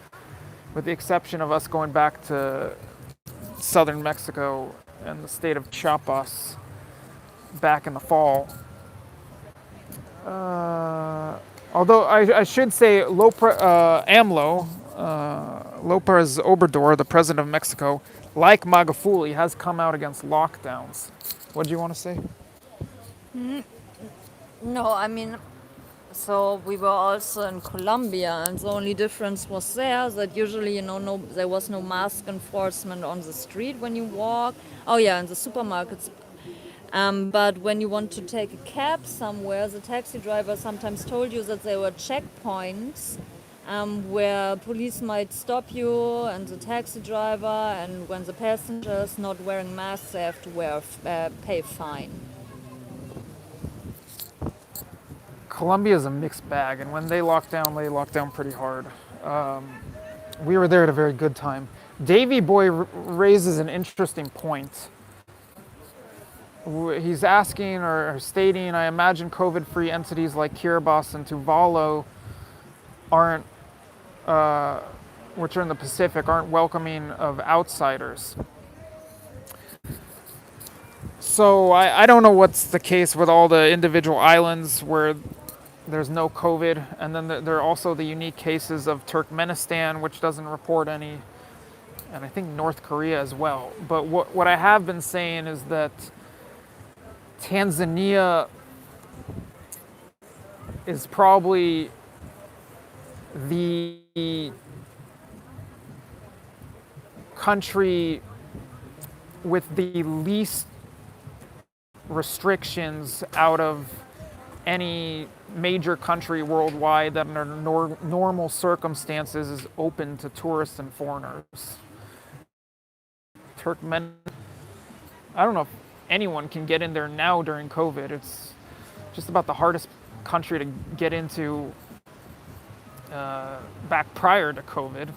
with the exception of us going back to southern Mexico and the state of Chiapas back in the fall. Although I should say AMLO, Lopez Obrador, the president of Mexico, like Magufuli, has come out against lockdowns. What do you want to say? No, I mean, so we were also in Colombia, and the only difference was there that usually, no, there was no mask enforcement on the street when you walk. Oh yeah, in the supermarkets. But when you want to take a cab somewhere, the taxi driver sometimes told you that there were checkpoints where police might stop you and the taxi driver, and when the passenger is not wearing masks, they have to pay fine. Colombia is a mixed bag, and when they lock down pretty hard. We were there at a very good time. Davy Boy raises an interesting point. He's asking or stating, I imagine COVID-free entities like Kiribati and Tuvalu aren't, which are in the Pacific, aren't welcoming of outsiders. So I don't know what's the case with all the individual islands where there's no COVID, and then there are also the unique cases of Turkmenistan, which doesn't report any, and I think North Korea as well. But what I have been saying is that Tanzania is probably the country with the least restrictions out of any major country worldwide that under normal circumstances is open to tourists and foreigners. I don't know if anyone can get in there now during COVID. It's just about the hardest country to get into back prior to COVID.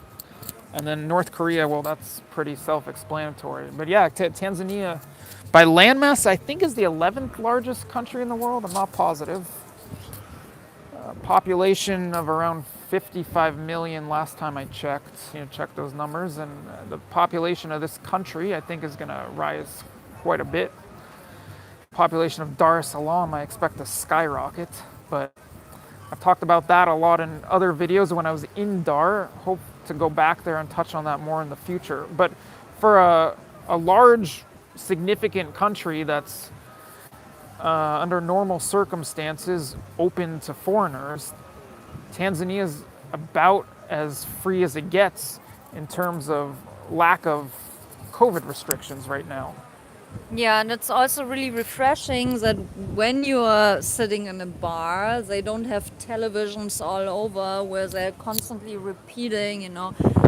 And then North Korea, well, that's pretty self-explanatory. But yeah, Tanzania, by landmass, I think is the 11th largest country in the world. I'm not positive. Population of around 55 million last time I checked. Checked those numbers, and the population of this country, I think, is going to rise quite a bit. Population of Dar es Salaam, I expect to skyrocket, but I've talked about that a lot in other videos when I was in Dar. Hope to go back there and touch on that more in the future. But for a large, significant country that's under normal circumstances open to foreigners, Tanzania is about as free as it gets in terms of lack of COVID restrictions right now. Yeah, and it's also really refreshing that when you are sitting in a bar, they don't have televisions all over where they're constantly repeating,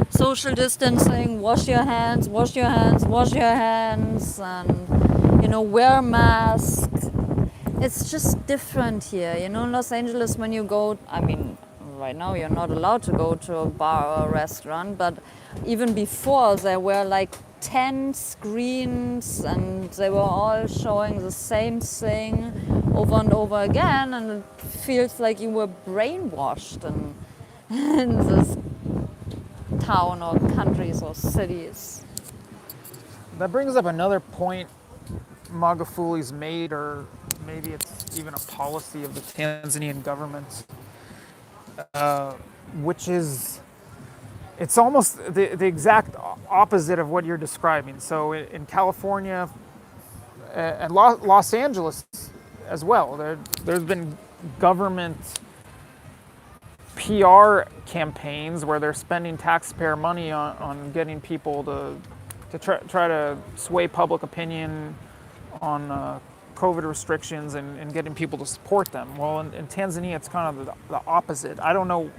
social distancing, wash your hands, wash your hands, wash your hands, and, wear a mask. It's just different here. In Los Angeles, when you go, right now you're not allowed to go to a bar or a restaurant, but even before there were like 10 screens and they were all showing the same thing over and over again, and it feels like you were brainwashed in this town or countries or cities. That brings up another point Magufuli's made, or maybe it's even a policy of the Tanzanian government, which is, it's almost the exact opposite of what you're describing. So in California and Los Angeles as well, there's been government PR campaigns where they're spending taxpayer money on getting people to try to sway public opinion on COVID restrictions and getting people to support them. Well, in Tanzania, it's kind of the opposite. I don't know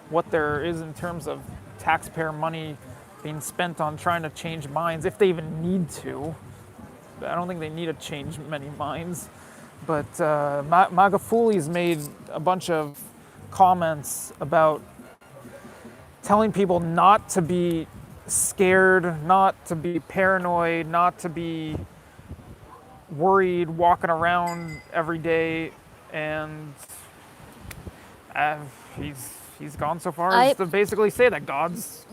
what there is in terms of taxpayer money being spent on trying to change minds, if they even need to. I don't think they need to change many minds. But Magufuli's made a bunch of comments about telling people not to be scared, not to be paranoid, not to be worried walking around every day, and he's gone so far as to basically say that God's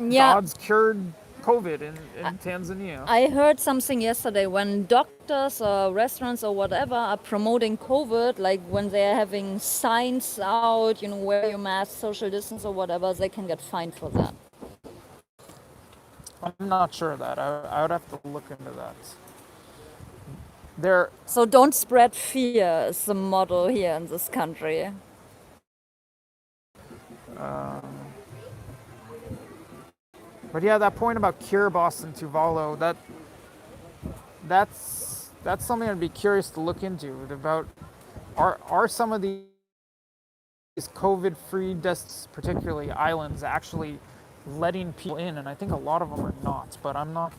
cured COVID in Tanzania. I heard something yesterday when doctors or restaurants or whatever are promoting COVID, like when they're having signs out, wear your mask, social distance or whatever, they can get fined for that. I'm not sure of that. I would have to look into that. There, So don't spread fear is the motto here in this country. but yeah, that point about Cure Boston Tuvalu, that's something I'd be curious to look into. About are some of these COVID-free particularly islands, actually letting people in? And I think a lot of them are not. But I'm not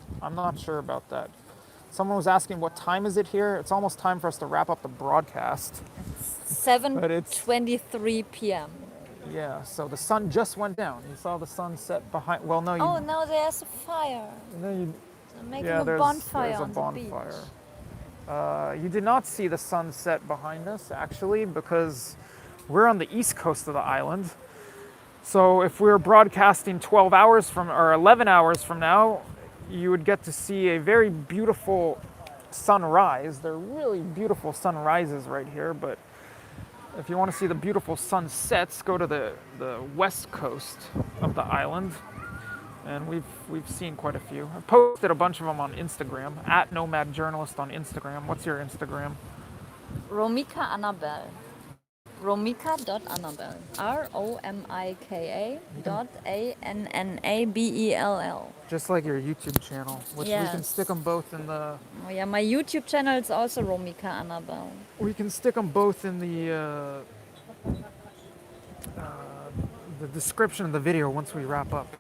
sure about that. Someone was asking, what time is it here? It's almost time for us to wrap up the broadcast. 7:23 p.m. Yeah, so the sun just went down. You saw the sun set behind. Well, no, you. Oh, now there's a fire. No, you. They're making Yeah, a bonfire there's a on bonfire. the beach. You did not see the sun set behind us, actually, because we're on the east coast of the island. So if we were broadcasting 12 hours from, or 11 hours from now, you would get to see a very beautiful sunrise. They're really beautiful sunrises right here, but if you want to see the beautiful sunsets, go to the west coast of the island. And we've seen quite a few. I posted a bunch of them on Instagram, at Nomad Journalist on Instagram. What's your Instagram? Romika Annabelle. Romika.Annabelle. ROMIKA.ANNABELL. Just like your YouTube channel, which we can Yes. stick them both in the. Oh yeah, my YouTube channel is also Romika Annabelle. We can stick them both in the description of the video once we wrap up.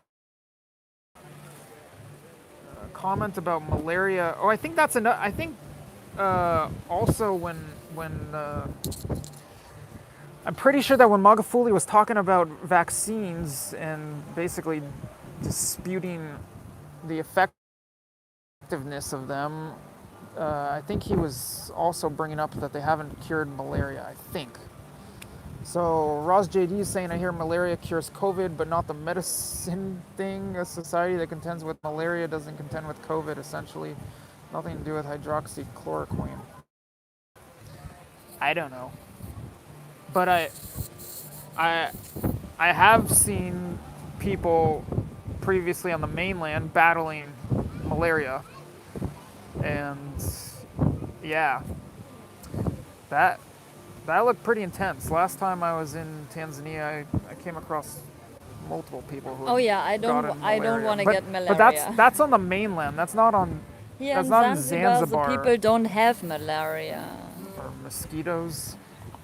Comment about malaria. Oh, I think that's enough. I think also when I'm pretty sure that when Magufuli was talking about vaccines and basically disputing the effectiveness of them, I think he was also bringing up that they haven't cured malaria, I think. So Roz JD is saying, I hear malaria cures COVID, but not the medicine thing. A society that contends with malaria doesn't contend with COVID, essentially. Nothing to do with hydroxychloroquine. I don't know. But I have seen people previously on the mainland battling malaria. And yeah, that looked pretty intense. Last time I was in Tanzania, I came across multiple people who. Oh yeah, I don't want to get malaria. But that's on the mainland. That's not on. Here that's in not Zanzibar, in Zanzibar. the people don't have malaria. Or mosquitoes.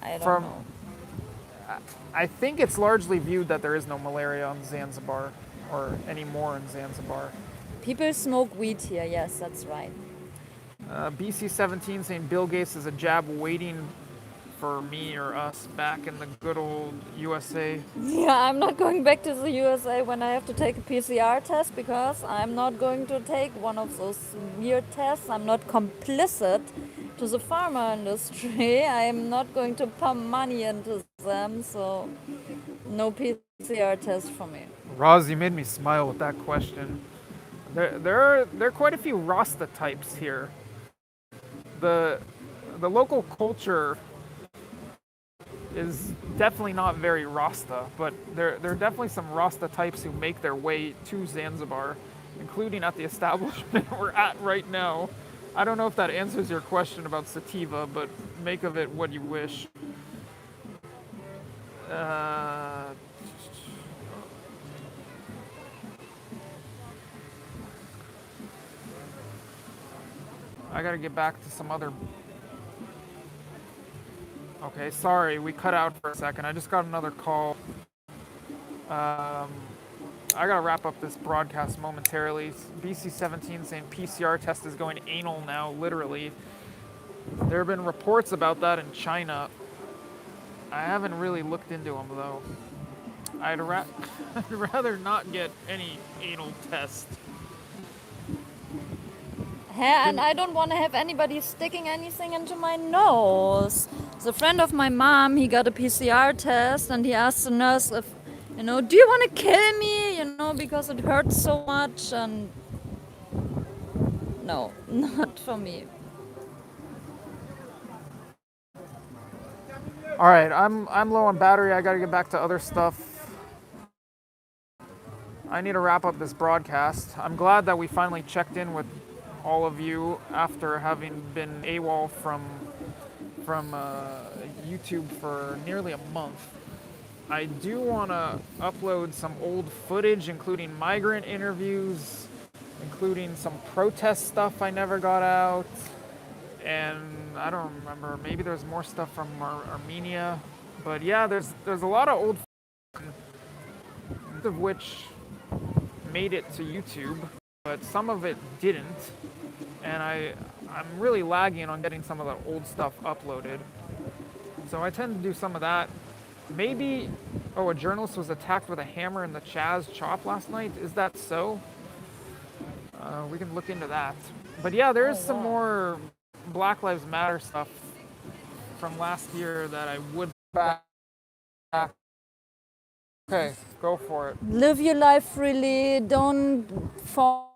I don't know. I think it's largely viewed that there is no malaria on Zanzibar, or anymore in Zanzibar. People smoke weed here. Yes, that's right. BC17 saying Bill Gates is a jab waiting for me or us back in the good old USA. Yeah, I'm not going back to the USA when I have to take a PCR test because I'm not going to take one of those weird tests. I'm not complicit to the pharma industry. I'm not going to pump money into them, so no PCR test for me. Roz, you made me smile with that question. There are quite a few Rasta types here. The local culture is definitely not very Rasta, but there are definitely some Rasta types who make their way to Zanzibar, including at the establishment we're at right now. I don't know if that answers your question about sativa, but make of it what you wish. I gotta get back to some other. Okay, sorry, we cut out for a second. I just got another call. I gotta wrap up this broadcast momentarily. BC17 saying PCR test is going anal now, literally. There have been reports about that in China. I haven't really looked into them though. I'd rather not get any anal test. And I don't want to have anybody sticking anything into my nose. The friend of my mom, he got a PCR test and he asked the nurse if, do you want to kill me? Because it hurts so much. And no, not for me. All right, I'm low on battery. I got to get back to other stuff. I need to wrap up this broadcast. I'm glad that we finally checked in with all of you after having been AWOL from YouTube for nearly a month. I do want to upload some old footage, including migrant interviews, including some protest stuff I never got out, and I don't remember. Maybe there's more stuff from Armenia, but yeah, there's a lot of old, of which made it to YouTube, but some of it didn't, and I'm really lagging on getting some of the old stuff uploaded. So I tend to do some of that. Maybe, a journalist was attacked with a hammer in the Chaz Chop last night. Is that so? We can look into that. But yeah, there is some more Black Lives Matter stuff from last year that I would back. Okay, go for it. Live your life freely, don't fall.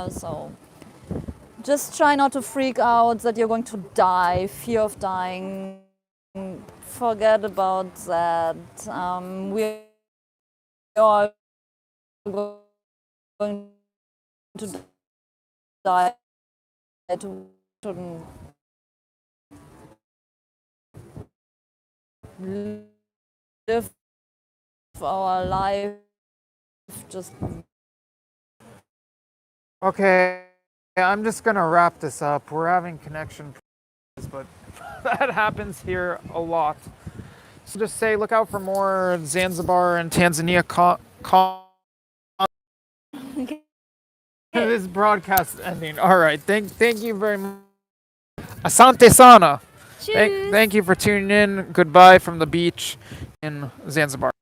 So just try not to freak out that you're going to die, fear of dying. Forget about that. We are going to die. To live our life just. Okay, I'm just gonna wrap this up. We're having connection problems, but that happens here a lot. So just say, look out for more Zanzibar and Tanzania This broadcast ending. All right, thank you very much. Asante sana. Thank you for tuning in. Goodbye from the beach in Zanzibar.